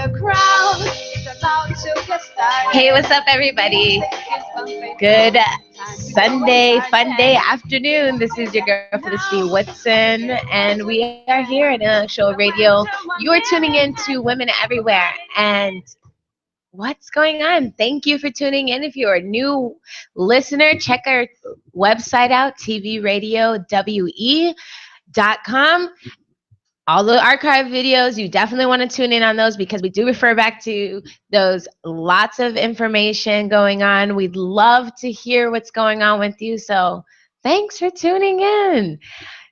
the crowd is about to get started. Hey, what's up, everybody? Good Sunday, fun day afternoon. This is your girl Felicity Woodson, and we are here at Intellectual Radio. You are tuning in to Women Everywhere, and what's going on? Thank you for tuning in. If you're a new listener, check our website out, tvradiowE.com. All the archive videos, you definitely want to tune in on those because we do refer back to those. Lots of information going on. We'd love to hear what's going on with you. So thanks for tuning in.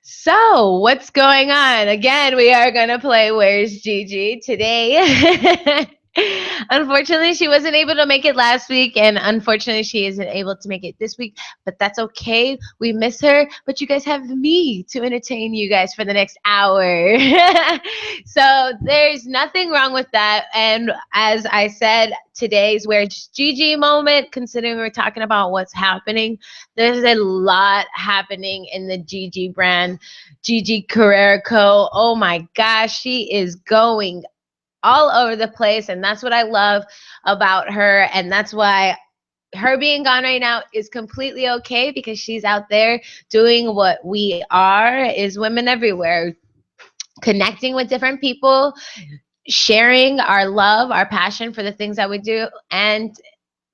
So what's going on? Again, we are going to play Where's Gigi today. Unfortunately, she wasn't able to make it last week, and unfortunately, she isn't able to make it this week, but that's okay. We miss her, but you guys have me to entertain you guys for the next hour. So there's nothing wrong with that. And as I said, today's Where's Gigi moment, considering we're talking about what's happening, there's a lot happening in the Gigi brand, Gigi Career Co. Oh my gosh, she is going all over the place, and that's what I love about her, and that's why her being gone right now is completely okay, because she's out there doing what we are, is women everywhere, connecting with different people, sharing our love, our passion for the things that we do, and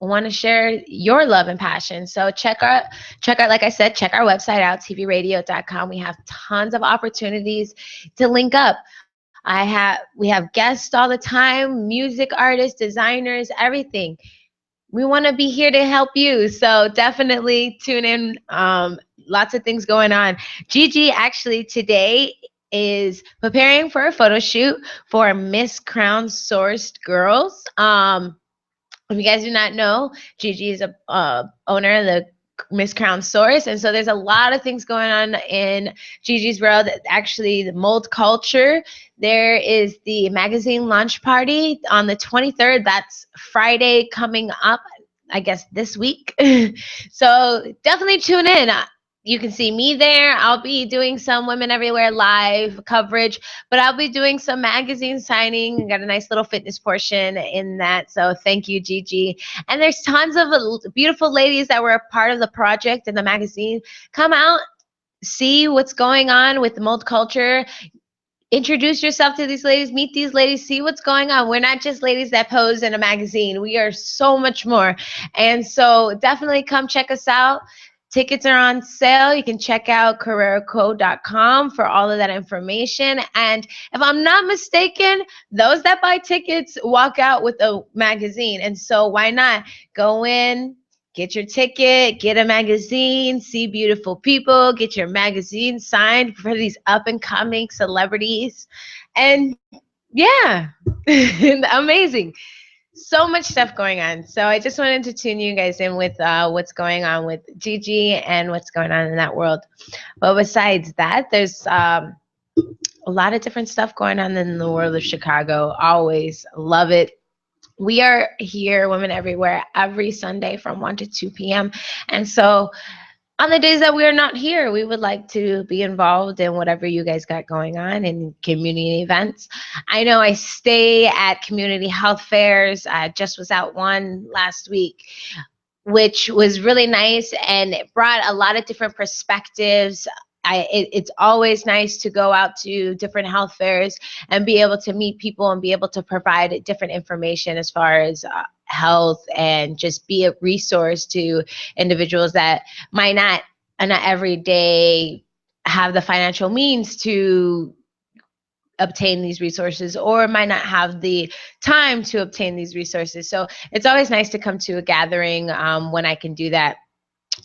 want to share your love and passion. So check out, like I said, check our website out, tvradios.com. We have tons of opportunities to link up. We have guests all the time, music artists, designers, everything. We want to be here to help you. So definitely tune in. Lots of things going on. Gigi actually today is preparing for a photo shoot for Miss Crown Sourced Girls. If you guys do not know, Gigi is a owner of the Miss Crown Source, and so there's a lot of things going on in Gigi's world. Actually, the mold culture. There is the magazine launch party on the 23rd. That's Friday coming up, I guess this week. So definitely tune in. You can see me there. I'll be doing some Women Everywhere live coverage, but I'll be doing some magazine signing. Got a nice little fitness portion in that. So thank you, Gigi. And there's tons of beautiful ladies that were a part of the project in the magazine. Come out, see what's going on with the mold culture. Introduce yourself to these ladies, meet these ladies, see what's going on. We're not just ladies that pose in a magazine. We are so much more. And so definitely come check us out. Tickets are on sale. You can check out careerco.com for all of that information. And if I'm not mistaken, those that buy tickets walk out with a magazine. And so why not go in, get your ticket, get a magazine, see beautiful people, get your magazine signed for these up-and-coming celebrities. And yeah, amazing. So much stuff going on. So I just wanted to tune you guys in with what's going on with Gigi and what's going on in that world. But besides that, there's a lot of different stuff going on in the world of Chicago. Always love it. We are here, Women Everywhere, every Sunday from 1 to 2 p.m. And so on the days that we are not here, we would like to be involved in whatever you guys got going on in community events. I know I stay at community health fairs. I just was at one last week, which was really nice, and it brought a lot of different perspectives. It's always nice to go out to different health fairs and be able to meet people and be able to provide different information as far as health, and just be a resource to individuals that might not every day have the financial means to obtain these resources, or might not have the time to obtain these resources. So it's always nice to come to a gathering when I can do that.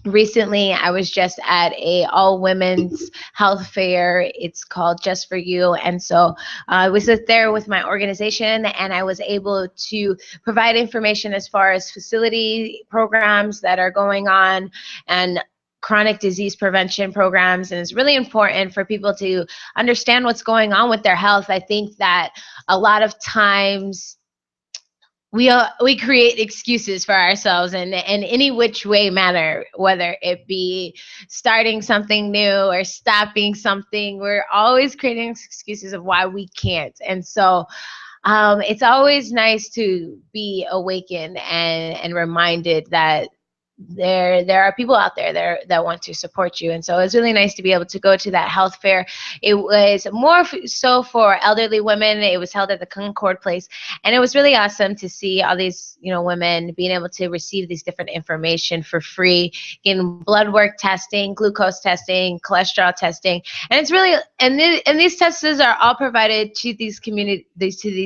Recently, I was just at a all-women's health fair. It's called Just for You. And so I was there with my organization, and I was able to provide information as far as facility programs that are going on and chronic disease prevention programs. And it's really important for people to understand what's going on with their health. I think that a lot of times we create excuses for ourselves in any which way matter, whether it be starting something new or stopping something. We're always creating excuses of why we can't. And so it's always nice to be awakened and reminded that there are people out there that want to support you. And so it's really nice to be able to go to that health fair. It was more so for elderly women. It was held at the Concord Place, and it was really awesome to see all these, women being able to receive these different information for free, getting blood work testing, glucose testing, cholesterol testing. And it's really, and these tests are all provided to these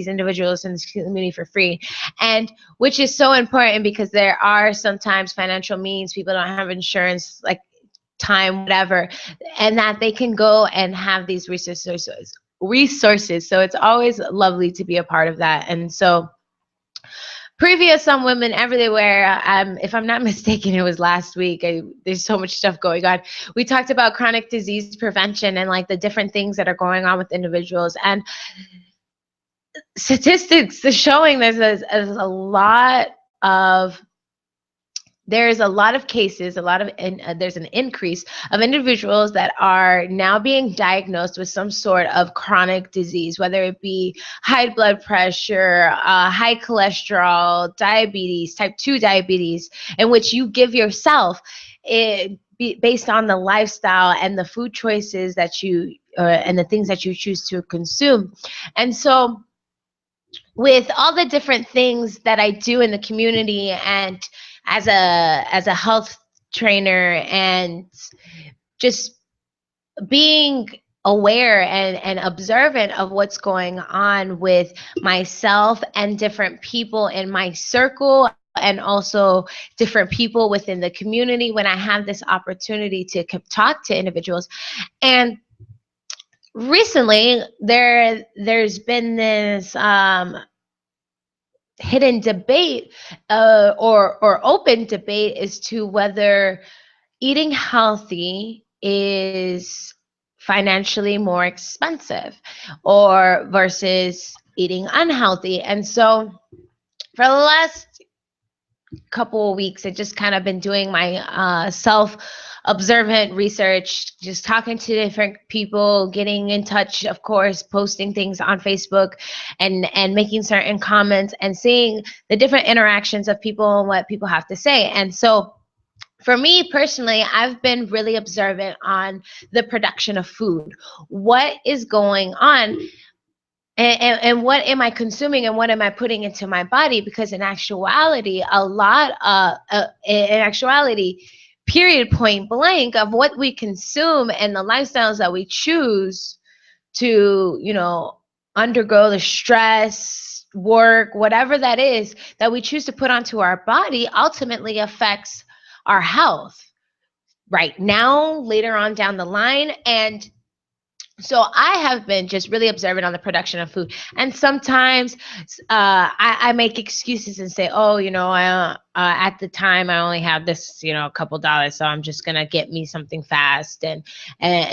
individuals in this community for free, and which is so important because there are sometimes financial means, people don't have insurance, like time, whatever, and that they can go and have these resources. So it's always lovely to be a part of that. And so previous on Women Everywhere, if I'm not mistaken, it was last week. There's so much stuff going on. We talked about chronic disease prevention and like the different things that are going on with individuals. And statistics are showing there's a lot of cases, there's an increase of individuals that are now being diagnosed with some sort of chronic disease, whether it be high blood pressure, high cholesterol, diabetes, type 2 diabetes, in which you give yourself based on the lifestyle and the food choices that and the things that you choose to consume. And so with all the different things that I do in the community and as a health trainer and just being aware and observant of what's going on with myself and different people in my circle and also different people within the community when I have this opportunity to talk to individuals. And recently there's been this hidden debate or open debate as to whether eating healthy is financially more expensive or versus eating unhealthy. And so for the last couple of weeks, I've just kind of been doing my self-observant research, just talking to different people, getting in touch, of course, posting things on Facebook and making certain comments and seeing the different interactions of people and what people have to say. And so for me personally, I've been really observant on the production of food. What is going on? And what am I consuming and what am I putting into my body? Because in actuality, period, point blank, of what we consume and the lifestyles that we choose to, undergo the stress, work, whatever that is, that we choose to put onto our body ultimately affects our health right now, later on down the line. And so I have been just really observant on the production of food. And sometimes I make excuses and say, oh, at the time I only have this, a couple dollars, so I'm just going to get me something fast and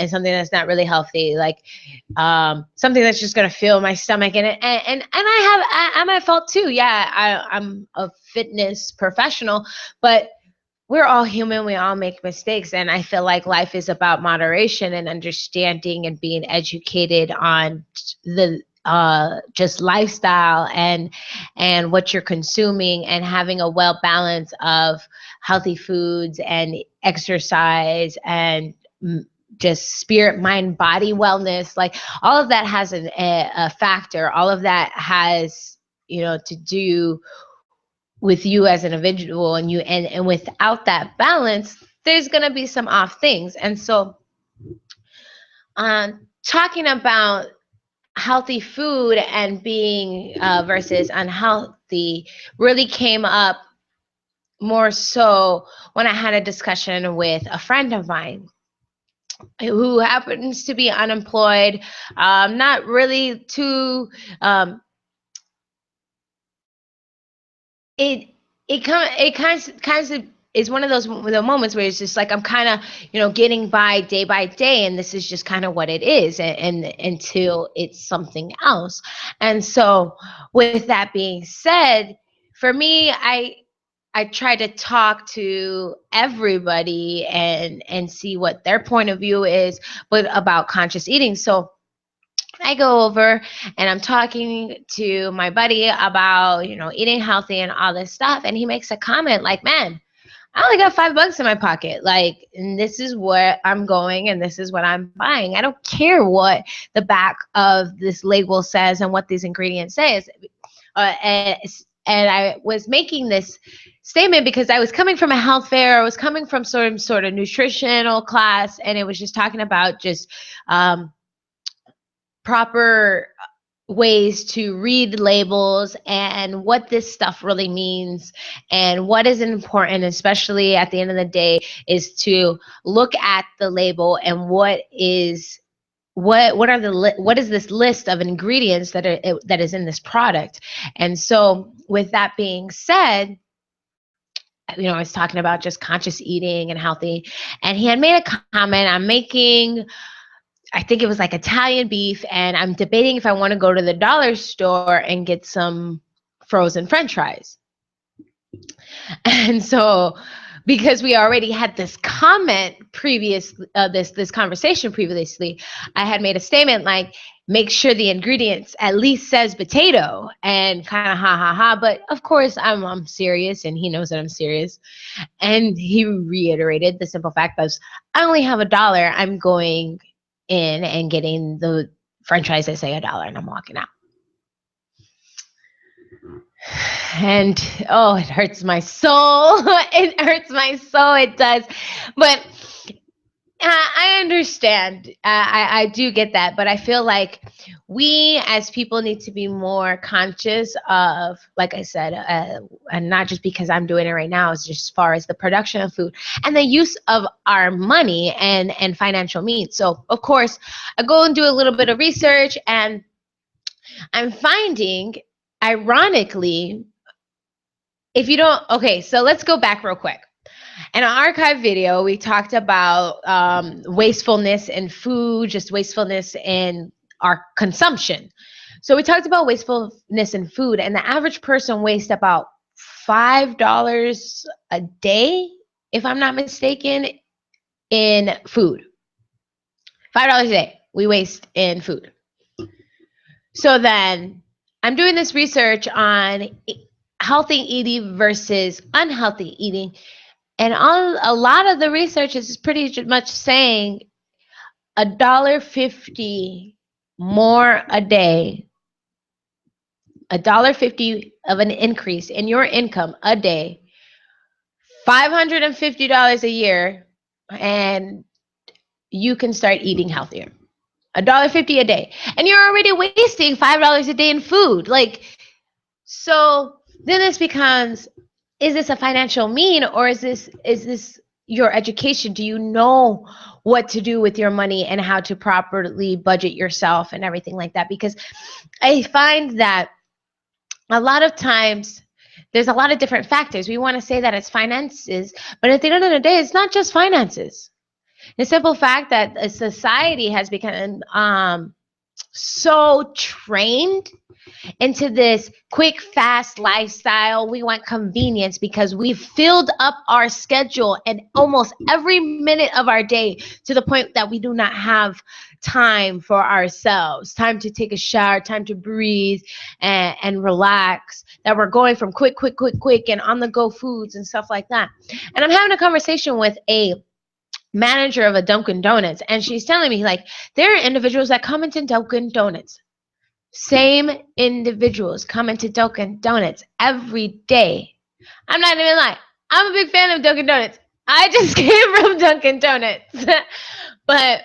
something that's not really healthy, like something that's just going to fill my stomach. And I'm at fault too. Yeah, I'm a fitness professional, but we're all human. We all make mistakes. And I feel like life is about moderation and understanding and being educated on the just lifestyle and what you're consuming and having a well balance of healthy foods and exercise and just spirit, mind, body wellness. Like all of that has a factor. All of that has, to do with you as an individual, and without that balance, there's going to be some off things. And so talking about healthy food and being versus unhealthy really came up more so when I had a discussion with a friend of mine who happens to be unemployed, not really too it kind of is one of those the moments where it's just like I'm kind of getting by day, and this is just kind of what it is, and until it's something else. And so with that being said, for me, I try to talk to everybody and see what their point of view is, but about conscious eating. So I go over and I'm talking to my buddy about, eating healthy and all this stuff. And he makes a comment like, man, I only got $5 in my pocket. Like, and this is what I'm going and this is what I'm buying. I don't care what the back of this label says and what these ingredients says. And I was making this statement because I was coming from a health fair. I was coming from some sort of nutritional class, and it was just talking about just proper ways to read labels and what this stuff really means and what is important, especially at the end of the day, is to look at the label and what is this list of ingredients that is in this product. And so with that being said, I was talking about just conscious eating and healthy, and he had made a comment. I think it was like Italian beef, and I'm debating if I want to go to the dollar store and get some frozen French fries. And so, because we already had this comment this conversation previously, I had made a statement like, make sure the ingredients at least says potato, and kind of ha ha ha. But of course, I'm serious, and he knows that I'm serious. And he reiterated the simple fact that I only have $1. I'm going in and getting the French fries that say $1, and I'm walking out. And it hurts my soul. It hurts my soul. It does. But I understand. I do get that. But I feel like we as people need to be more conscious of, like I said, and not just because I'm doing it right now, it's just as far as the production of food and the use of our money and financial means. So, of course, I go and do a little bit of research, and I'm finding, ironically, so let's go back real quick. In an archive video, we talked about wastefulness in food, just wastefulness in our consumption. So we talked about wastefulness in food, and the average person wastes about $5 a day, if I'm not mistaken, in food. $5 a day we waste in food. So then I'm doing this research on healthy eating versus unhealthy eating. And a lot of the research is pretty much saying $1.50 more a day, $1.50 of an increase in your income a day, $550 a year, and you can start eating healthier. $1.50 a day. And you're already wasting $5 a day in food. So then this becomes, is this a financial mean, or is this your education? Do you know what to do with your money and how to properly budget yourself and everything like that? Because I find that a lot of times there's a lot of different factors. We want to say that it's finances, but at the end of the day, it's not just finances. The simple fact that a society has become so trained into this quick, fast lifestyle. We want convenience because we've filled up our schedule and almost every minute of our day to the point that we do not have time for ourselves, time to take a shower, time to breathe and relax, that we're going from quick and on-the-go foods and stuff like that. And I'm having a conversation with a manager of a Dunkin' Donuts, and she's telling me, like, there are individuals that come into Dunkin' Donuts. Same individuals come into Dunkin' Donuts every day. I'm not even lying. I'm a big fan of Dunkin' Donuts. I just came from Dunkin' Donuts. But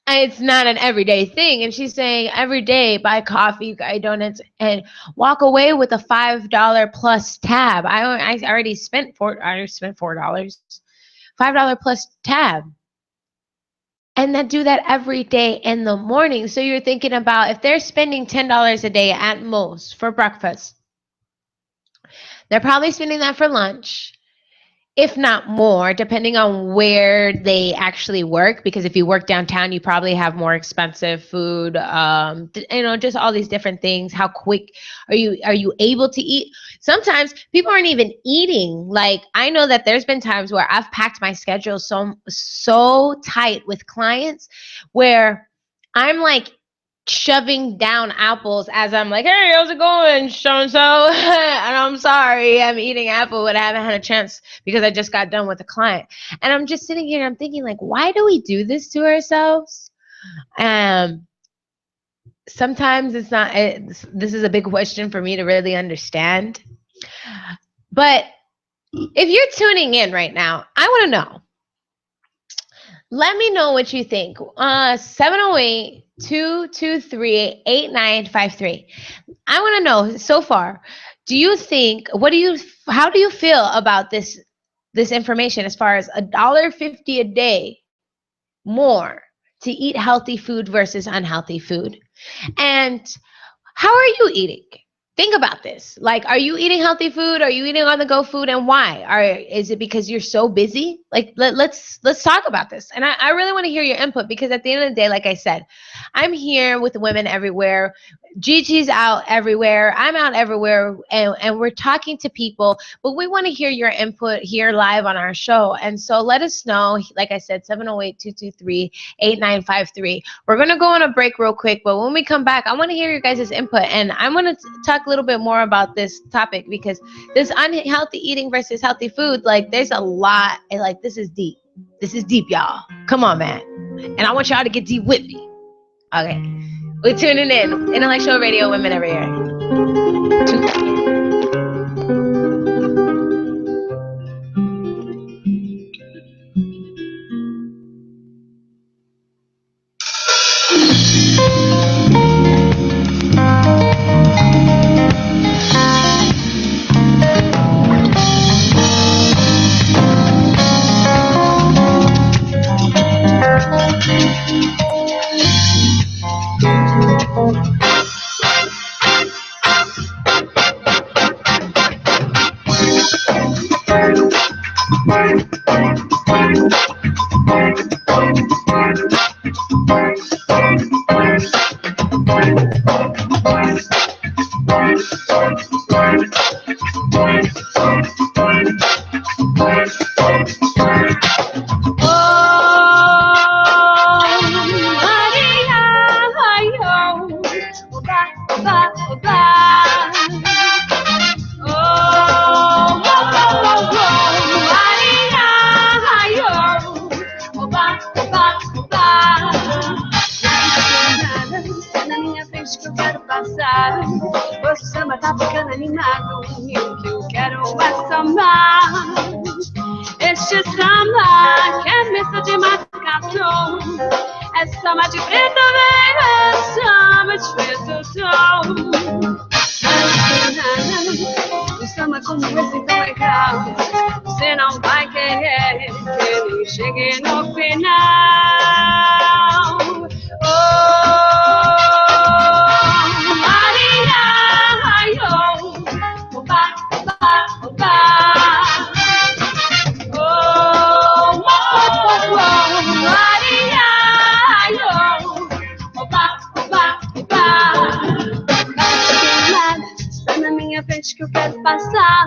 it's not an everyday thing. And she's saying every day, buy coffee, buy donuts, and walk away with a $5 plus tab. I already spent $4. $5 plus tab. And then do that every day in the morning. So you're thinking about, if they're spending $10 a day at most for breakfast, they're probably spending that for lunch, if not more, depending on where they actually work. Because if you work downtown, you probably have more expensive food, just all these different things. How quick are you able to eat? Sometimes people aren't even eating. Like, I know that there's been times where I've packed my schedule so tight with clients where I'm like shoving down apples as I'm like, hey, how's it going, so-and-so? And I'm sorry, I'm eating apple, but I haven't had a chance because I just got done with a client. And I'm just sitting here and I'm thinking, like, why do we do this to ourselves? Sometimes it's not, this is a big question for me to really understand. But if you're tuning in right now, I want to know. Let me know what you think. 708-223-8953. I want to know so far, how do you feel about this information as far as $1.50 a day more to eat healthy food versus unhealthy food? And how are you eating? Think about this. Like, are you eating healthy food? Are you eating on the go food, and why? Is it because you're so busy? Like, let's talk about this. And I really want to hear your input, because at the end of the day, like I said, I'm here with women everywhere. Gigi's out everywhere. I'm out everywhere, and we're talking to people, but we want to hear your input here live on our show. And so let us know. Like I said, 708-223-8953. We're going to go on a break real quick, but when we come back, I want to hear your guys' input, and I want to talk a little bit more about this topic, because this unhealthy eating versus healthy food, like, there's a lot, and like, this is deep. This is deep, y'all. Come on, man. And I want y'all to get deep with me. Okay. We're tuning in. Intellectual Radio, women everywhere. O samba tá ficando animado e o que eu quero é sambar. Este samba que é missa de marcação, é samba de preto velho, é samba de preto tom. Um samba como esse tão legal, você não vai querer que ele chegue no final. Que eu quero passar.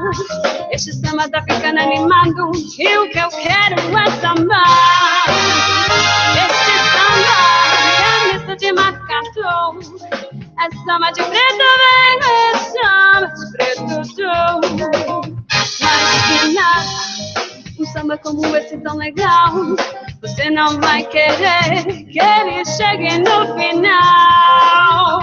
Este samba tá ficando animado e o que eu quero é sambar. Este samba é missa de marcação, é samba de preto velho, é samba de preto tom. Mais que nada, um samba como esse tão legal, você não vai querer que ele chegue no final.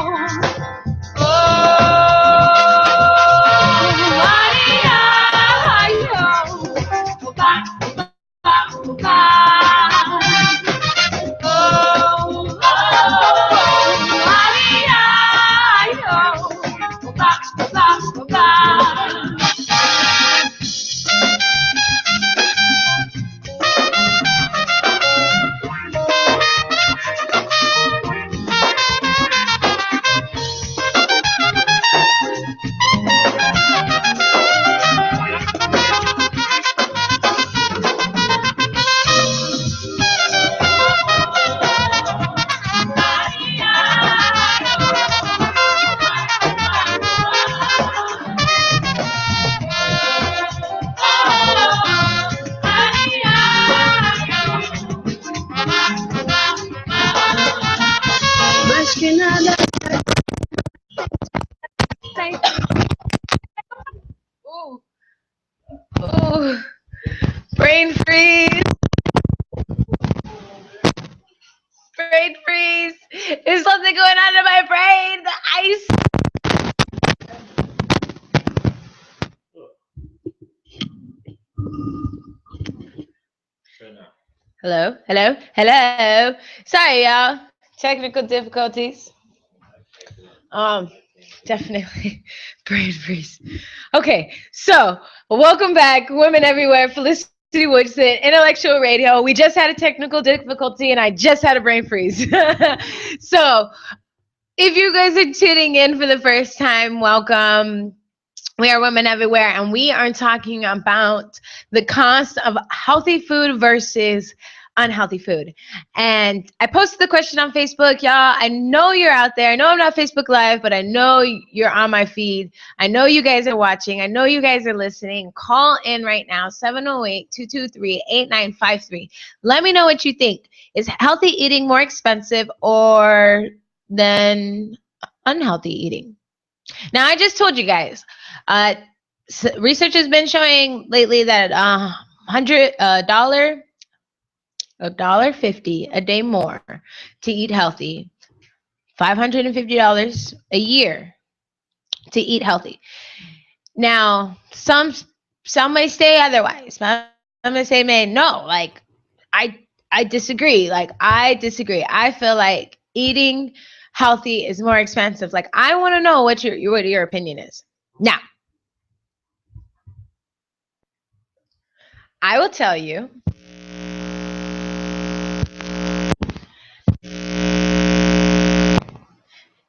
There's something going on in my brain. The ice. Hello, hello, hello. Sorry, y'all. Technical difficulties. Definitely brain freeze. Okay, so welcome back, women everywhere. Felicity Woodson, Intellectual Radio. We just had a technical difficulty, and I just had a brain freeze. So, if you guys are tuning in for the first time, welcome. We are women everywhere, and we are talking about the cost of healthy food versus unhealthy food. And I posted the question on Facebook, y'all. I know you're out there. I know I'm not Facebook Live, but I know you're on my feed. I know you guys are watching. I know you guys are listening. Call in right now, 708-223-8953. Let me know what you think. Is healthy eating more expensive or than unhealthy eating? Now, I just told you guys, research has been showing lately that $1.50 a day more to eat healthy, $550 a year to eat healthy. Now, some may say otherwise. Some may say, man, no, like I disagree. I disagree. I feel like eating healthy is more expensive. Like, I want to know what your opinion is. Now, I will tell you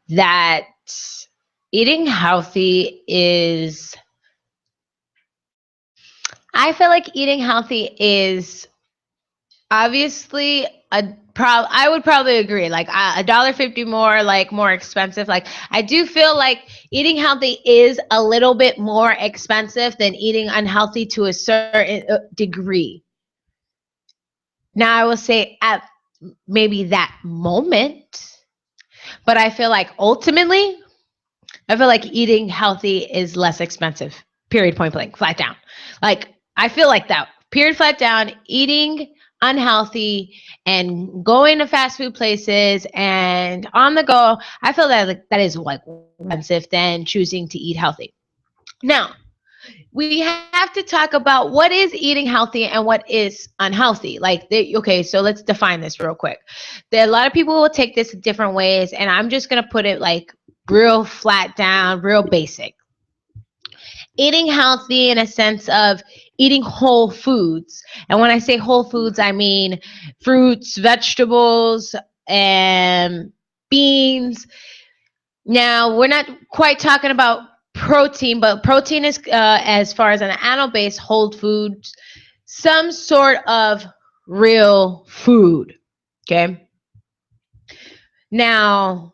that eating healthy is, I feel like eating healthy is obviously I would probably agree, like $1.50 more, like more expensive. Like, I do feel like eating healthy is a little bit more expensive than eating unhealthy to a certain degree. Now, I will say at maybe that moment, but I feel like ultimately, I feel like eating healthy is less expensive, period, point blank, flat down. Like, I feel like that, period, flat down, eating unhealthy and going to fast food places and on the go, I feel that like that is like expensive than choosing to eat healthy. Now, we have to talk about what is eating healthy and what is unhealthy. Okay, so let's define this real quick. A lot of people will take this different ways, and I'm just going to put it like real flat down, real basic. Eating healthy in a sense of eating whole foods. And when I say whole foods, I mean fruits, vegetables, and beans. Now, we're not quite talking about protein, but protein is, as far as an animal-based whole foods, some sort of real food, okay? Now,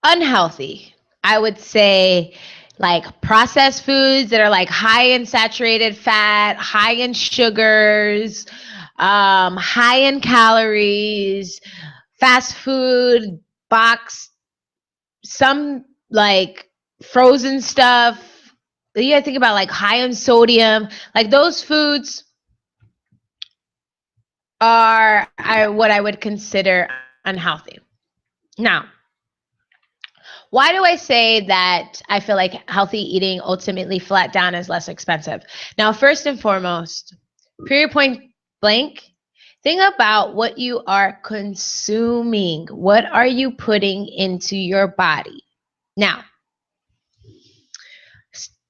unhealthy, I would say like processed foods that are like high in saturated fat, high in sugars, high in calories, fast food, box, some like frozen stuff. You gotta think about like high in sodium. Like, those foods are what I would consider unhealthy. Now, why do I say that I feel like healthy eating ultimately flat down is less expensive? Now, first and foremost, period, point blank, think about what you are consuming. What are you putting into your body? Now,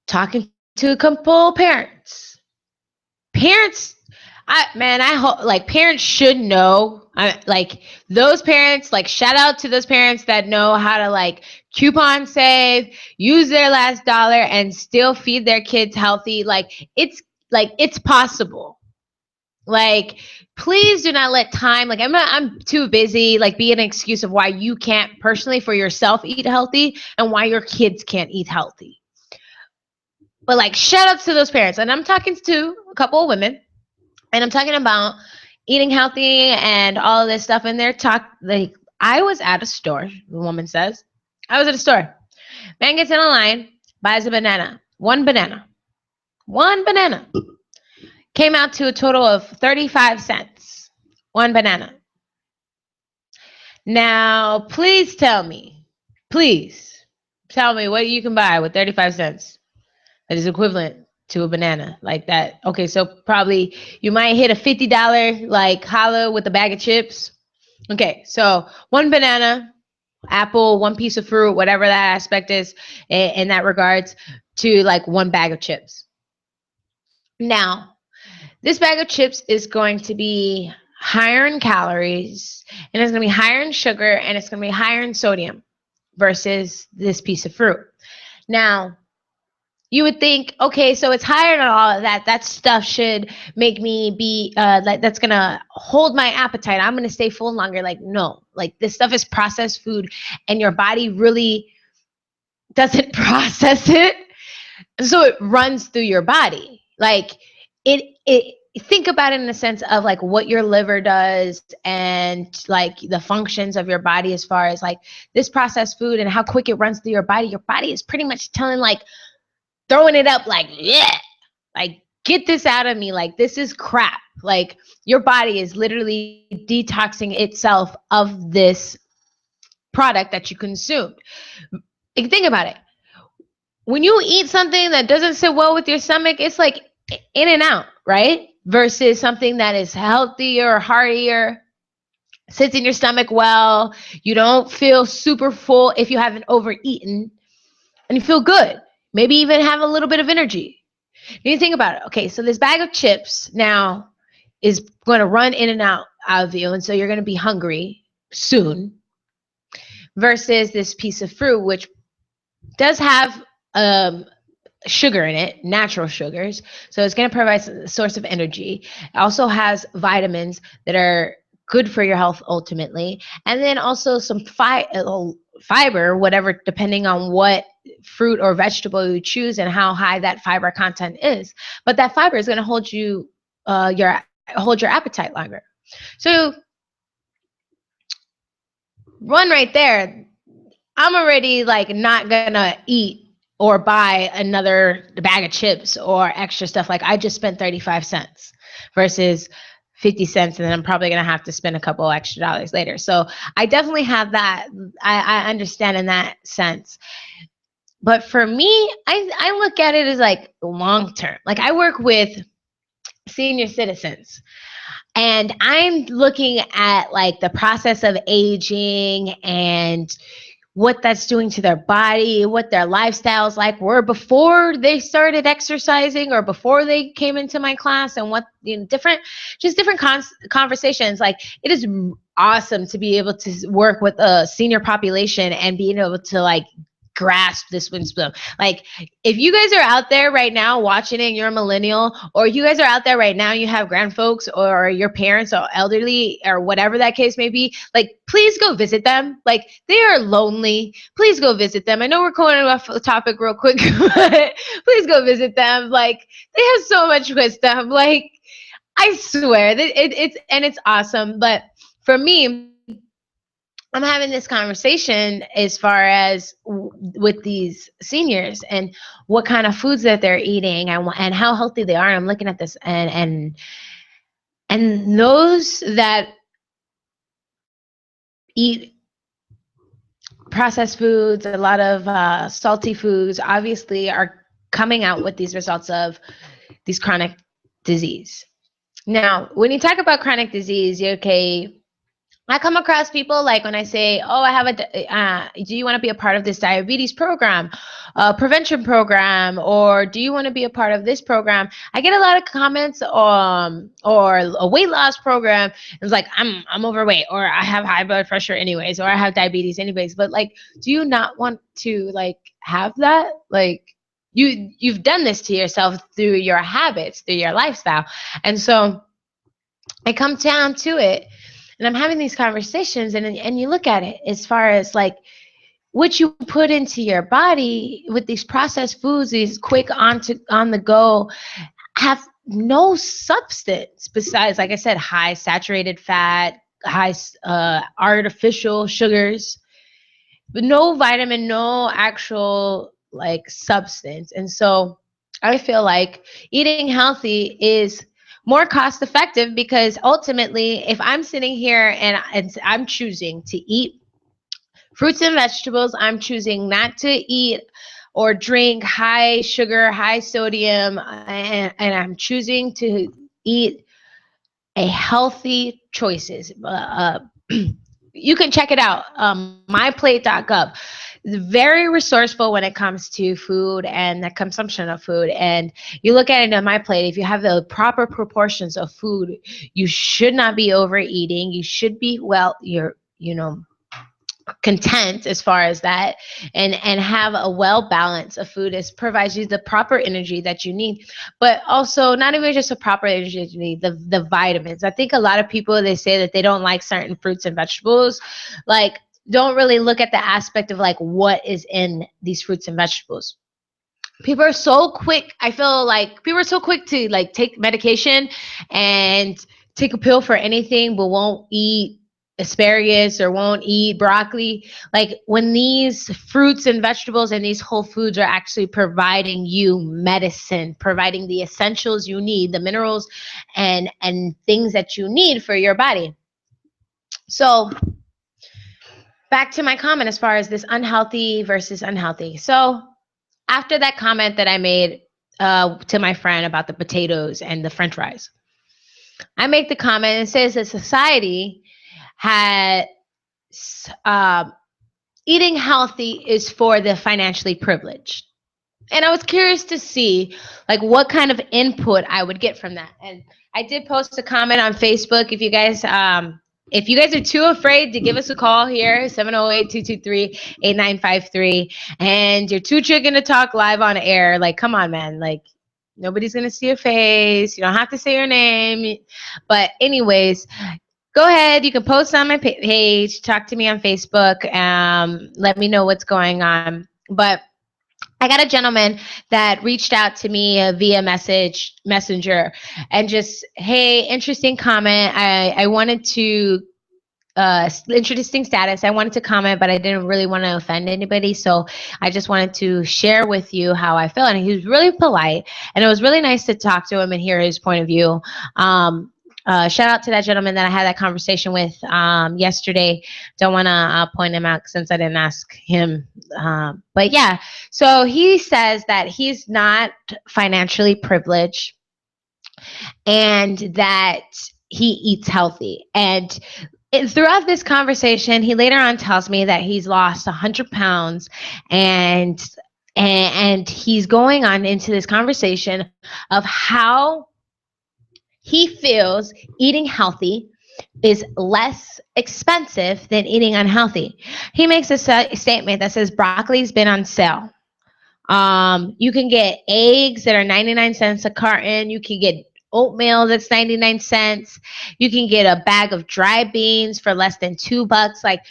talking to a couple of parents. I hope like parents should know. Like, those parents, like, shout out to those parents that know how to like coupon save, use their last dollar, and still feed their kids healthy. It's possible. Like, please do not let time, like, I'm too busy, like, be an excuse of why you can't personally for yourself eat healthy and why your kids can't eat healthy. But like, shout out to those parents. And I'm talking to a couple of women, and I'm talking about eating healthy and all of this stuff. And they're like, I was at a store, the woman says. I was at a store. Man gets in a line, buys a banana. One banana. Came out to a total of 35 cents. One banana. Now, please tell me what you can buy with 35 cents that is equivalent to a banana like that. Okay, so probably you might hit a $50 like holla with a bag of chips. Okay, so one banana, apple, one piece of fruit, whatever that aspect is in that regards, to like one bag of chips. Now, this bag of chips is going to be higher in calories, and it's going to be higher in sugar, and it's going to be higher in sodium versus this piece of fruit. Now, you would think, okay, so it's higher than all of that. That stuff should make me be, that's going to hold my appetite. I'm going to stay full longer. Like, no, like this stuff is processed food, and your body really doesn't process it. So it runs through your body. Like it think about it in the sense of like what your liver does and like the functions of your body as far as like this processed food and how quick it runs through your body. Your body is pretty much telling like throwing it up like, yeah, like get this out of me. Like this is crap. Like your body is literally detoxing itself of this product that you consumed. Like, think about it. When you eat something that doesn't sit well with your stomach, it's like in and out, right? Versus something that is healthier, heartier, sits in your stomach well. You don't feel super full if you haven't overeaten, and you feel good. Maybe even have a little bit of energy. You think about it. Okay, so this bag of chips now is going to run in and out of you, and so you're going to be hungry soon. Versus this piece of fruit, which does have sugar in it, natural sugars. So it's going to provide a source of energy. It also has vitamins that are good for your health ultimately. And then also some fiber, whatever, depending on what fruit or vegetable you choose and how high that fiber content is. But that fiber is going to hold your appetite longer. So one right there, I'm already like not gonna eat or buy another bag of chips or extra stuff. Like I just spent 35 cents versus 50 cents, and then I'm probably gonna have to spend a couple extra dollars later. So I definitely have that. I understand in that sense. But for me, I look at it as like long term. Like I work with senior citizens. And I'm looking at like the process of aging and what that's doing to their body, what their lifestyles like were before they started exercising or before they came into my class, and what different conversations. Like it is awesome to be able to work with a senior population and being able to like grasp this wisdom. Like if you guys are out there right now watching it and you're a millennial, or you guys are out there right now, you have grandfolks or your parents or elderly or whatever that case may be, like please go visit them. Like they are lonely. Please go visit them. I know we're going off the topic real quick, but please go visit them. Like they have so much wisdom. Like I swear that it's awesome. But for me, I'm having this conversation as far as with these seniors and what kind of foods that they're eating and how healthy they are. I'm looking at this and those that eat processed foods, a lot of salty foods, obviously are coming out with these results of these chronic disease. Now, when you talk about chronic disease, okay, I come across people like when I say, oh, I have do you want to be a part of this diabetes program, prevention program, or do you want to be a part of this program? I get a lot of comments or a weight loss program. It's like, I'm overweight, or I have high blood pressure anyways, or I have diabetes anyways. But like, do you not want to like have that? Like you've done this to yourself through your habits, through your lifestyle. And so I come down to it. And I'm having these conversations, and you look at it as far as like what you put into your body with these processed foods, these quick on the go, have no substance besides, like I said, high saturated fat, high artificial sugars, but no vitamin, no actual like substance. And so I feel like eating healthy is more cost effective, because ultimately, if I'm sitting here and I'm choosing to eat fruits and vegetables, I'm choosing not to eat or drink high sugar, high sodium, and I'm choosing to eat a healthy choices. You can check it out, myplate.gov. Very resourceful when it comes to food and the consumption of food. And you look at it on My Plate, if you have the proper proportions of food, you should not be overeating. You should be, well, content as far as that, and have a well balance of food. It provides you the proper energy that you need, but also not even just the proper energy that you need, the vitamins. I think a lot of people, they say that they don't like certain fruits and vegetables, like don't really look at the aspect of like what is in these fruits and vegetables. People are so quick, I feel like people are so quick to like take medication and take a pill for anything, but won't eat asparagus or won't eat broccoli. Like when these fruits and vegetables and these whole foods are actually providing you medicine, providing the essentials you need, the minerals and things that you need for your body. So back to my comment as far as this unhealthy versus unhealthy. So after that comment that I made to my friend about the potatoes and the French fries, I make the comment and says that society had eating healthy is for the financially privileged. And I was curious to see like what kind of input I would get from that. And I did post a comment on Facebook. If you guys are too afraid to give us a call here, 708-223-8953, and you're too chicken to talk live on air, like, come on, man. Like, nobody's going to see your face. You don't have to say your name. But anyways, go ahead. You can post on my page, talk to me on Facebook. Let me know what's going on. But I got a gentleman that reached out to me via messenger and just, hey, interesting comment. I wanted to, interesting status. I wanted to comment, but I didn't really want to offend anybody. So I just wanted to share with you how I feel. And he was really polite, and it was really nice to talk to him and hear his point of view. Shout out to that gentleman that I had that conversation with yesterday. Don't want to point him out since I didn't ask him. But yeah, so he says that he's not financially privileged and that he eats healthy. And throughout this conversation, he later on tells me that he's lost 100 pounds and he's going on into this conversation of how he feels eating healthy is less expensive than eating unhealthy. He makes a statement that says broccoli's been on sale. You can get eggs that are 99 cents a carton. You can get oatmeal that's 99 cents. You can get a bag of dry beans for less than $2. Like,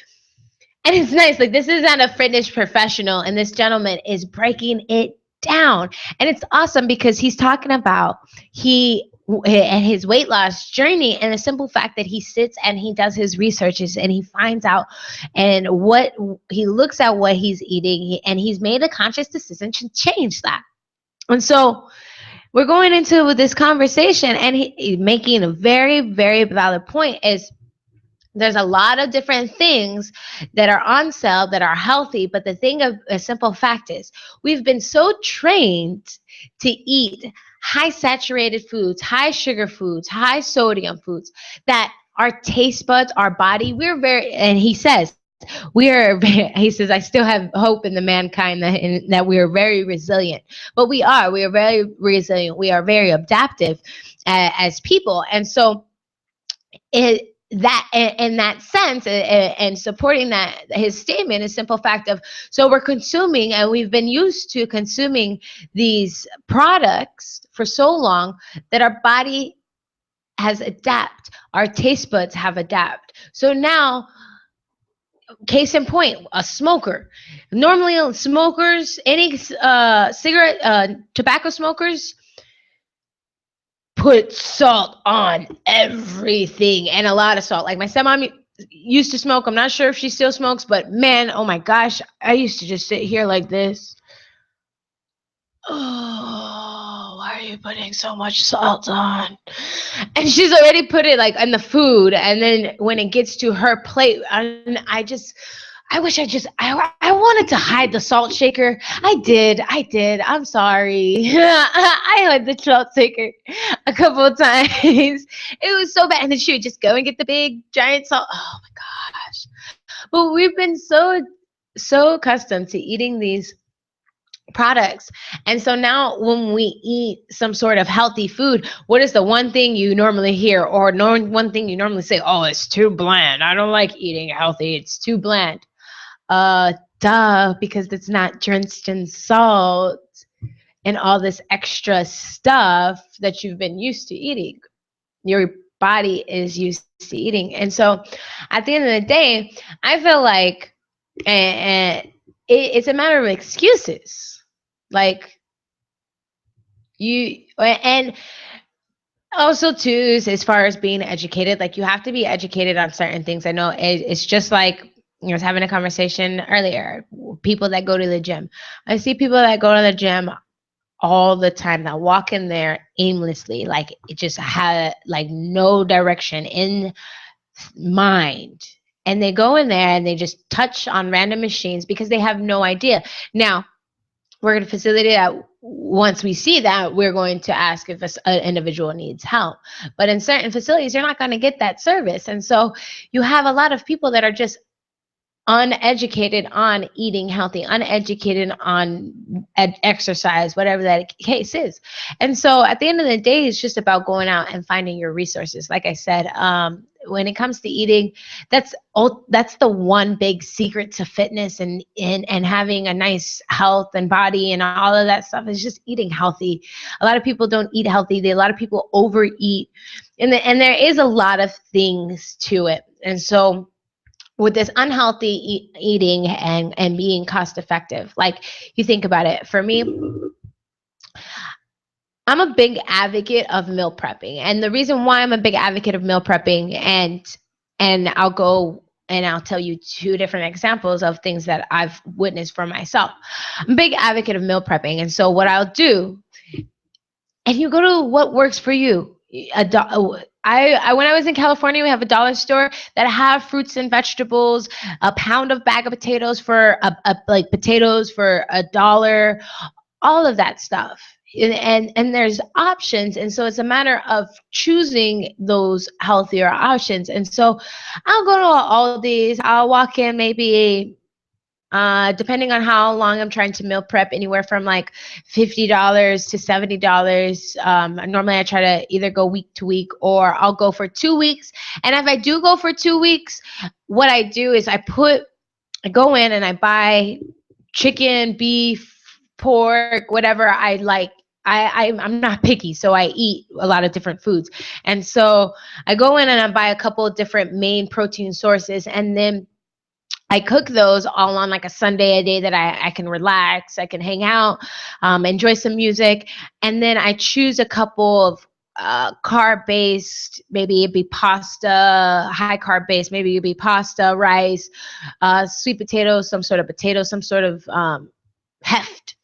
and it's nice. Like, this is not a fitness professional, and this gentleman is breaking it down. And it's awesome because he's talking about and his weight loss journey, and the simple fact that he sits and he does his researches and he finds out and what he looks at what he's eating, and he's made a conscious decision to change that. And so we're going into this conversation, and he making a very, very valid point is there's a lot of different things that are on sale that are healthy, but the thing of a simple fact is we've been so trained to eat high saturated foods, high sugar foods, high sodium foods, that our taste buds, our body, and he says, he says, I still have hope in the mankind that we are very resilient, but we are very resilient. We are very adaptive as people. And so that in that sense, and supporting that, his statement is simple fact of, so we're consuming, and we've been used to consuming these products for so long that our body has adapted, our taste buds have adapted. So now, case in point, a smoker. Normally smokers, any tobacco smokers, put salt on everything, and a lot of salt. Like my stepmom used to smoke. I'm not sure if she still smokes, but man, oh my gosh, I used to just sit here like this. Oh, why are you putting so much salt on? And she's already put it like in the food. And then when it gets to her plate, and I wanted to hide the salt shaker. I did. I'm sorry. I hid the salt shaker a couple of times. It was so bad. And then she would just go and get the big giant salt. Oh my gosh. But we've been so accustomed to eating these products. And so now when we eat some sort of healthy food, what is the one thing you normally hear, or one thing you normally say? Oh, it's too bland. I don't like eating healthy. It's too bland. Duh, because it's not drenched in salt and all this extra stuff that you've been used to eating. Your body is used to eating. And so at the end of the day, I feel like it's a matter of excuses. Like you, and also too, as far as being educated, like you have to be educated on certain things. I know it's just like, I was having a conversation earlier, people that go to the gym. I see people that go to the gym all the time that walk in there aimlessly, like it just had like no direction in mind. And they go in there and they just touch on random machines because they have no idea. Now, we're going to facilitate that. Once we see that, we're going to ask if an individual needs help. But in certain facilities, you're not going to get that service. And so you have a lot of people that are just uneducated on eating healthy, uneducated on exercise, whatever that case is. And so at the end of the day, it's just about going out and finding your resources. Like I said, when it comes to eating, that's the one big secret to fitness and having a nice health and body and all of that stuff is just eating healthy. A lot of people don't eat healthy. A lot of people overeat, and there is a lot of things to it. And so with this unhealthy eating and being cost effective, like you think about it, for me, I'm a big advocate of meal prepping. And the reason why I'm a big advocate of meal prepping, and I'll go and I'll tell you two different examples of things that I've witnessed for myself. I'm a big advocate of meal prepping. And so what I'll do, and you go to what works for you. I when I was in California, we have a dollar store that have fruits and vegetables, a pound of bag of potatoes for like potatoes for $1, all of that stuff. And there's options. And so it's a matter of choosing those healthier options. And so I'll go to all these, I'll walk in maybe depending on how long I'm trying to meal prep, anywhere from like $50 to $70. Normally I try to either go week to week, or I'll go for 2 weeks. And if I do go for 2 weeks, what I do is I go in and I buy chicken, beef, pork, whatever I like. I'm not picky, so I eat a lot of different foods. And so I go in and I buy a couple of different main protein sources, and then I cook those all on like a Sunday, a day that I can relax, I can hang out, enjoy some music. And then I choose a couple of carb-based, maybe it'd be pasta, high carb-based, maybe it'd be pasta, rice, sweet potatoes, some sort of heft.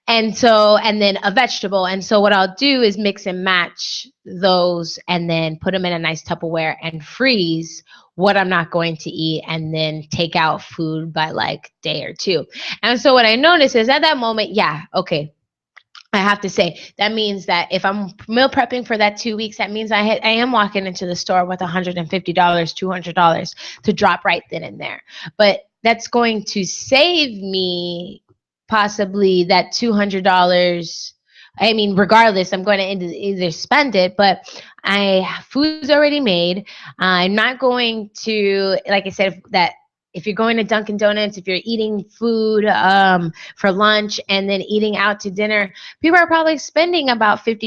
And then a vegetable. And so what I'll do is mix and match those and then put them in a nice Tupperware and freeze what I'm not going to eat, and then take out food by like day or two. And so what I notice is at that moment, yeah, okay, I have to say, that means that if I'm meal prepping for that 2 weeks, that means I am walking into the store with $150, $200 to drop right then and there. But that's going to save me possibly that $200. I mean, regardless, I'm going to either spend it, but food's already made. I'm not going to, like I said, if you're going to Dunkin' Donuts, if you're eating food for lunch and then eating out to dinner, people are probably spending about $50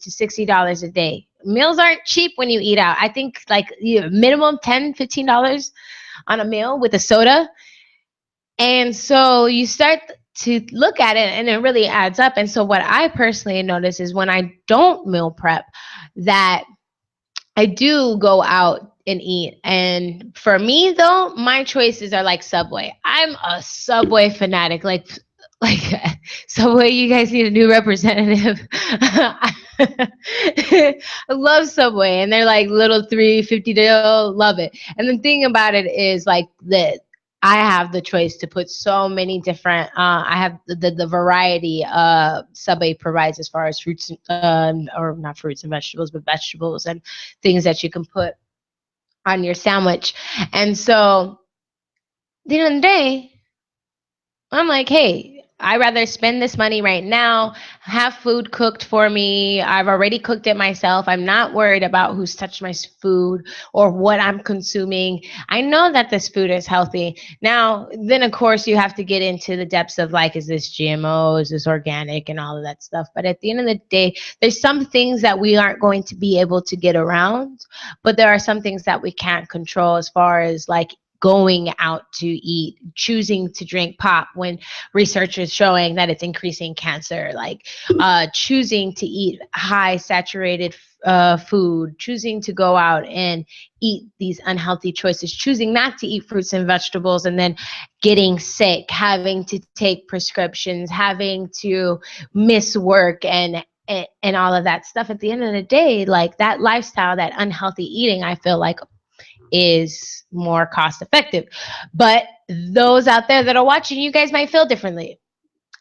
to $60 a day. Meals aren't cheap when you eat out. I think like minimum $10, $15 on a meal with a soda. And so you start to look at it and it really adds up. And so what I personally notice is when I don't meal prep, that I do go out and eat. And for me though, my choices are like Subway. I'm a Subway fanatic. Like Like, Subway, you guys need a new representative. I love Subway, and they're like little 350 deal. Love it. And the thing about it is like that I have the choice to put so many different. I have the variety Subway provides as far as fruits, or not fruits and vegetables, but vegetables and things that you can put on your sandwich. And so, at the end of the day, I'm like, hey, I'd rather spend this money right now, have food cooked for me. I've already cooked it myself. I'm not worried about who's touched my food or what I'm consuming. I know that this food is healthy. Now, then, of course, you have to get into the depths of like, is this GMO? Is this organic? And all of that stuff. But at the end of the day, there's some things that we aren't going to be able to get around, but there are some things that we can't control as far as like going out to eat, choosing to drink pop when research is showing that it's increasing cancer, like choosing to eat high saturated food, choosing to go out and eat these unhealthy choices, choosing not to eat fruits and vegetables, and then getting sick, having to take prescriptions, having to miss work and all of that stuff. At the end of the day, like that lifestyle, that unhealthy eating, I feel like is more cost effective. But those out there that are watching, you guys might feel differently.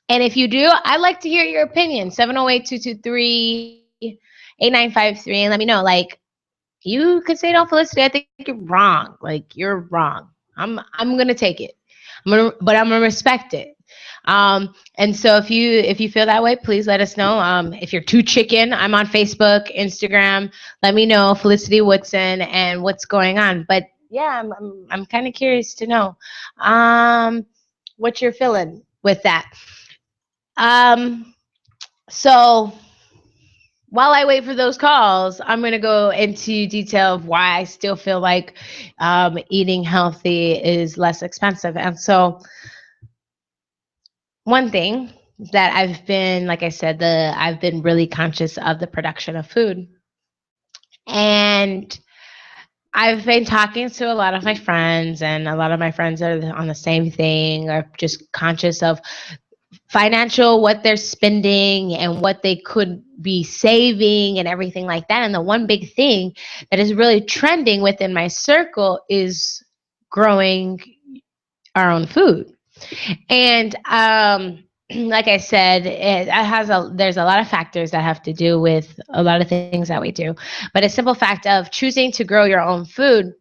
And if you do, I'd like to hear your opinion. 708-223-8953. And let me know. Like, you could say, no, Felicity, I think you're wrong. Like, you're wrong. I'm gonna take it. But I'm gonna respect it. And so if you feel that way, please let us know. If you're too chicken, I'm on Facebook, Instagram. Let me know, Felicity Woodson, and what's going on. But yeah, I'm kind of curious to know what you're feeling with that. So while I wait for those calls, I'm going to go into detail of why I still feel like eating healthy is less expensive. And so one thing that I've been, like I said, I've been really conscious of the production of food. And I've been talking to a lot of my friends, and a lot of my friends are on the same thing, are just conscious of financial, what they're spending and what they could be saving and everything like that. And the one big thing that is really trending within my circle is growing our own food. And like I said, there's a lot of factors that have to do with a lot of things that we do. But a simple fact of choosing to grow your own food.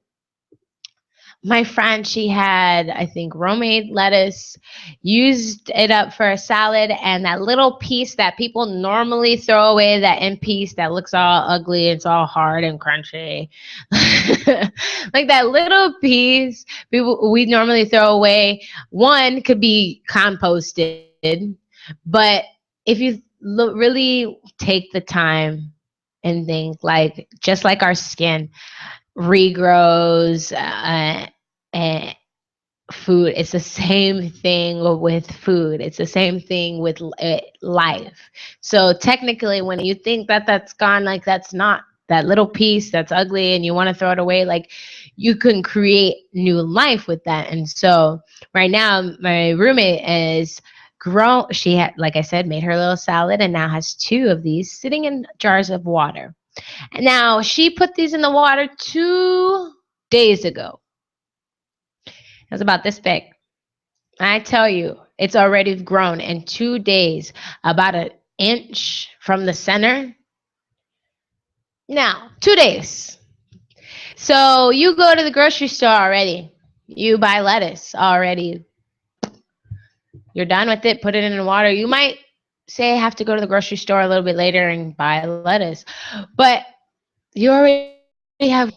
My friend, she had, I think, romaine lettuce, used it up for a salad, and that little piece that people normally throw away, that end piece that looks all ugly, it's all hard and crunchy. Like that little piece we normally throw away, one could be composted, but if you really take the time and think, like, just like our skin regrows and food, it's the same thing with food, it's the same thing with life. So technically, when you think that that's gone, like that's not, that little piece that's ugly and you want to throw it away, like you can create new life with that. And so right now my roommate is grown, she had, like I said, made her little salad and now has 2 of these sitting in jars of water. Now, she put these in the water 2 days ago. It was about this big. I tell you, it's already grown in 2 days, about an inch from the center. Now, 2 days. So you go to the grocery store already. You buy lettuce already. You're done with it, put it in the water. You might say I have to go to the grocery store a little bit later and buy lettuce. But you already have,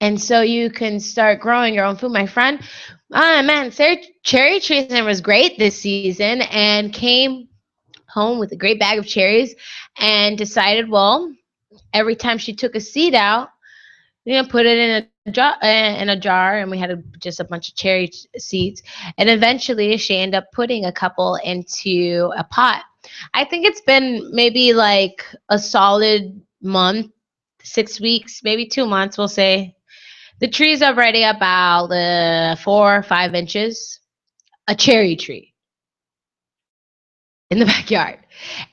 and so you can start growing your own food. My friend, man, cherry season was great this season, and came home with a great bag of cherries and decided, well, every time she took a seed out, put it in a jar, and we had just a bunch of cherry seeds. And eventually she ended up putting a couple into a pot. I think it's been maybe like a solid month, 6 weeks, maybe 2 months, we'll say. The tree's already about 4 or 5 inches. A cherry tree. in the backyard.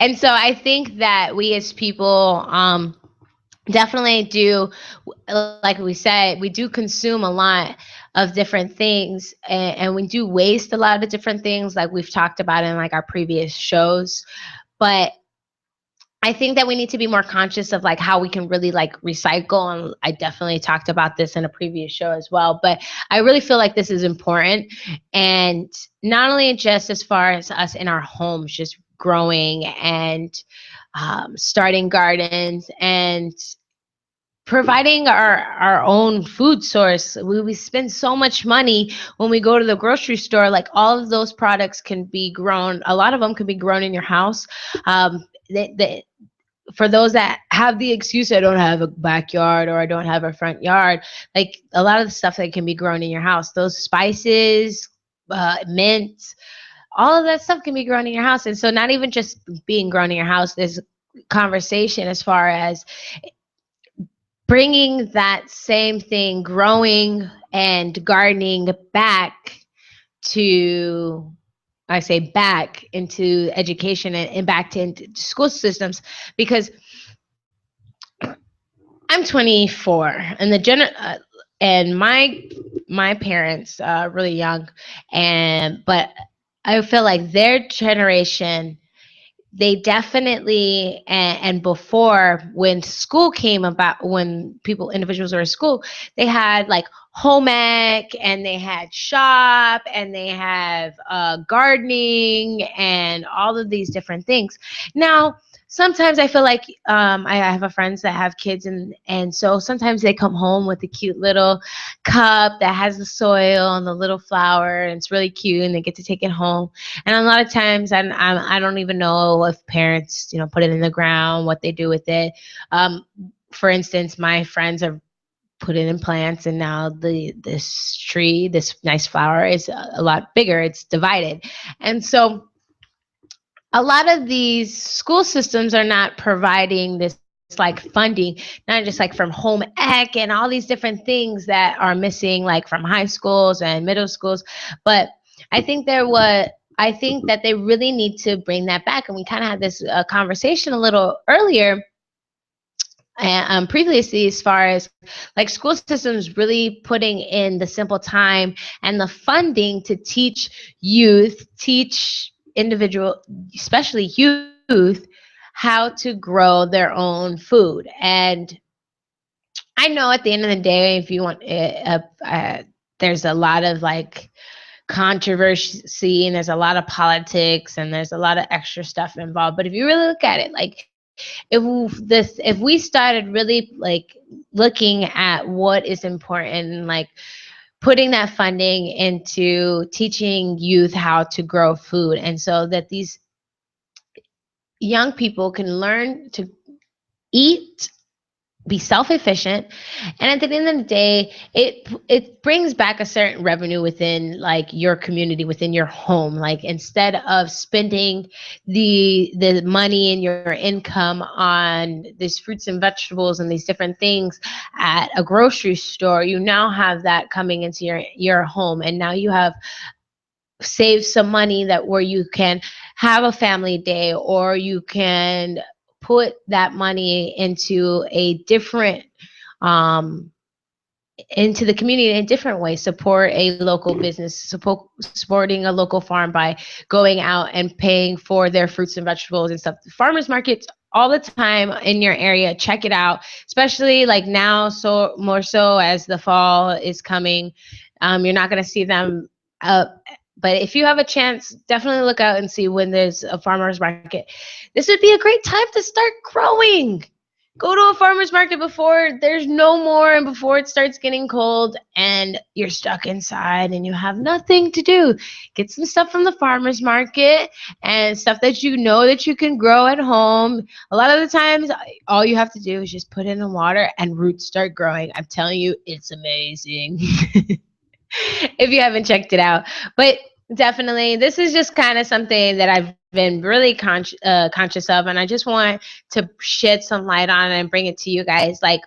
And so I think that we as people definitely do, like we said, we do consume a lot of different things, and we do waste a lot of different things, like we've talked about in like our previous shows. But I think that we need to be more conscious of like how we can really like recycle. And I definitely talked about this in a previous show as well. But I really feel like this is important. And not only just as far as us in our homes, just growing and starting gardens and providing our own food source. We spend so much money when we go to the grocery store. Like all of those products can be grown. A lot of them can be grown in your house. For those that have the excuse, I don't have a backyard or I don't have a front yard, like a lot of the stuff that can be grown in your house, those spices, mint, all of that stuff can be grown in your house. And so not even just being grown in your house, there's conversation as far as bringing that same thing, growing and gardening back to, I say back into education and back to into school systems, because I'm 24 and and my parents really young, but I feel like their generation, they definitely, and before, when school came about, when individuals were in school, they had like home ec and they had shop and they have gardening and all of these different things. Now sometimes I feel like I have a friends that have kids, and so sometimes they come home with a cute little cup that has the soil and the little flower, and it's really cute, and they get to take it home. And a lot of times I don't even know if parents, put it in the ground, what they do with it. For instance, my friends have put it in plants, and now this tree, this nice flower, is a lot bigger. It's divided. And so a lot of these school systems are not providing this like funding, not just like from home ec and all these different things that are missing, like from high schools and middle schools. But I think I think that they really need to bring that back. And we kind of had this conversation a little earlier, previously, as far as like school systems really putting in the simple time and the funding to teach individual, especially youth, how to grow their own food. And I know at the end of the day, if you want, there's a lot of like controversy, and there's a lot of politics, and there's a lot of extra stuff involved. But if you really look at it, like if we started really like looking at what is important, and like putting that funding into teaching youth how to grow food, and so that these young people can learn to eat, be self-efficient, and at the end of the day, it brings back a certain revenue within like your community, within your home. Like instead of spending the money and your income on these fruits and vegetables and these different things at a grocery store, you now have that coming into your home, and now you have saved some money that where you can have a family day, or you can put that money into a different into the community in a different way, support a local business, supporting a local farm by going out and paying for their fruits and vegetables and stuff. Farmers markets all the time in your area, check it out, especially like now, so more so as the fall is coming. You're not going to see them but if you have a chance, definitely look out and see when there's a farmer's market. This would be a great time to start growing. Go to a farmer's market before there's no more and before it starts getting cold and you're stuck inside and you have nothing to do. Get some stuff from the farmer's market and stuff that you know that you can grow at home. A lot of the times, all you have to do is just put it in the water and roots start growing. I'm telling you, it's amazing. If you haven't checked it out. But definitely, this is just kind of something that I've been really conscious of, and I just want to shed some light on it and bring it to you guys. Like,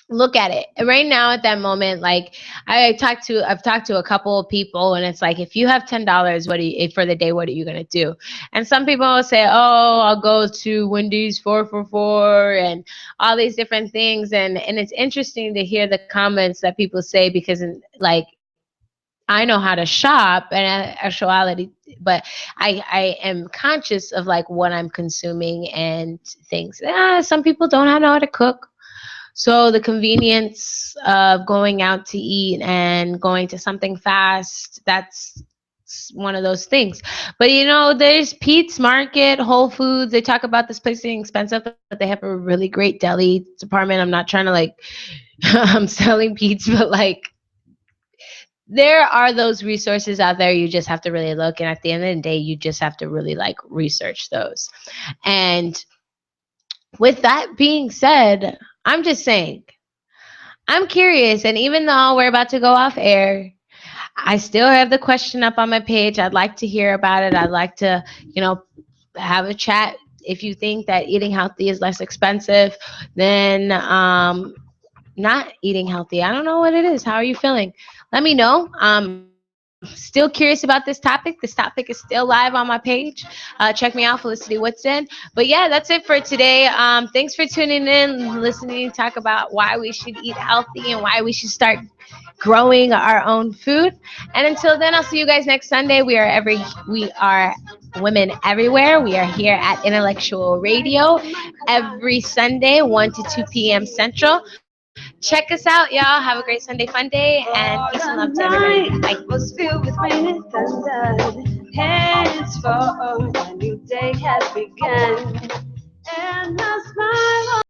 look at it right now at that moment. Like I've talked to a couple of people, and it's like, if you have $10, what do you for the day, what are you going to do? And some people will say, oh, I'll go to Wendy's 4 for 4 and all these different things. And it's interesting to hear the comments that people say, because like, I know how to shop and actuality, but I am conscious of like what I'm consuming and things. Some people don't know how to cook. So the convenience of going out to eat and going to something fast, that's one of those things. But there's Pete's Market, Whole Foods. They talk about this place being expensive, but they have a really great deli department. I'm not trying to like I'm selling Pete's, but like there are those resources out there. You just have to really look. And at the end of the day, you just have to really like research those. And with that being said, I'm just saying, I'm curious. And even though we're about to go off air, I still have the question up on my page. I'd like to hear about it. I'd like to, have a chat. If you think that eating healthy is less expensive than not eating healthy, I don't know what it is. How are you feeling? Let me know. Still curious about this topic. This topic is still live on my page. Check me out, Felicity Woodson. But yeah, that's it for today. Thanks for tuning in, listening, talk about why we should eat healthy and why we should start growing our own food. And until then, I'll see you guys next Sunday. We are women everywhere. We are here at Intellectual Radio every Sunday, 1 to 2 p.m. Central. Check us out, y'all. Have a great Sunday fun day, and peace and love to everybody. Bye. Was filled with rain and thunder. Henceforth, a new day has begun. And the smile